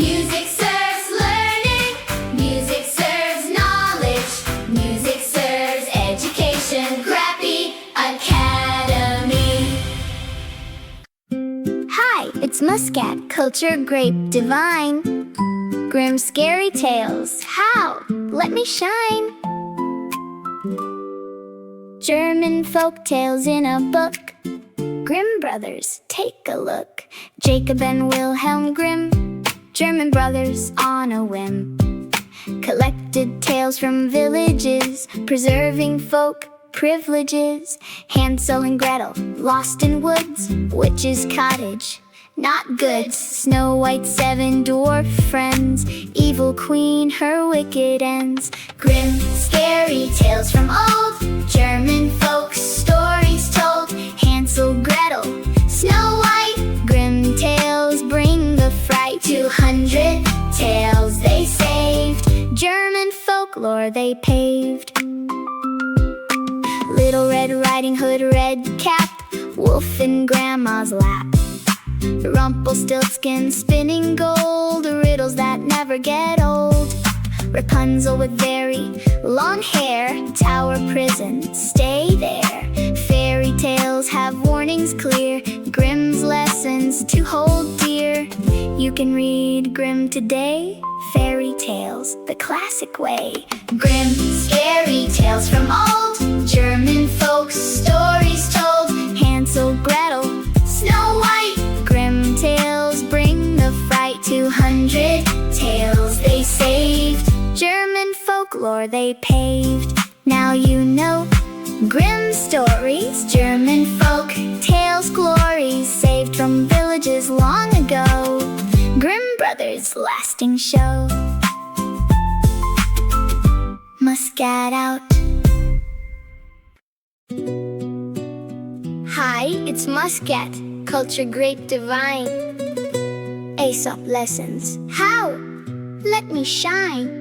Music serves learning. Music serves knowledge. Music serves education. Grapie Academy. Hi, it's Muscat, culture, grape, divine. Grim, scary tales. How? Let me shine. German folk tales in a book. Grimm brothers, take a look. Jacob and Wilhelm Grimm, German brothers on a whim, collected tales from villages, preserving folk privileges. Hansel and Gretel, lost in woods. Witch's cottage, not good. Snow White's 7 dwarf friends. Evil queen, her wicked ends. Grim, scary tales from old. German folk stories told. Hansel, Gretel, Snow White. Grim tales bring the fright. 200 tales they saved. German folklore they paved. Little Red Riding Hood, red cap. Wolf in grandma's lap. Rumpelstiltskin spinning gold. Riddles that never get old. Rapunzel with very long hair. Tower prison, stay there. Fairy tales have warnings clear. Grimm's lessons to hold dear. You can read Grimm today. Fairy tales, the classic way. Grimm, scary tales from old. German folk stories told. Hansel, Gretel, Snow White. Grimm tales bring the fright. 200 tales they saved. German folklore they paved. Now you know Grimm stories. German folk tales, glories saved from villages long ago. Grimm brothers' lasting show. Muscat out. Hi, it's Muscat, culture, grape, divine. Aesop lessons. How? Let me shine.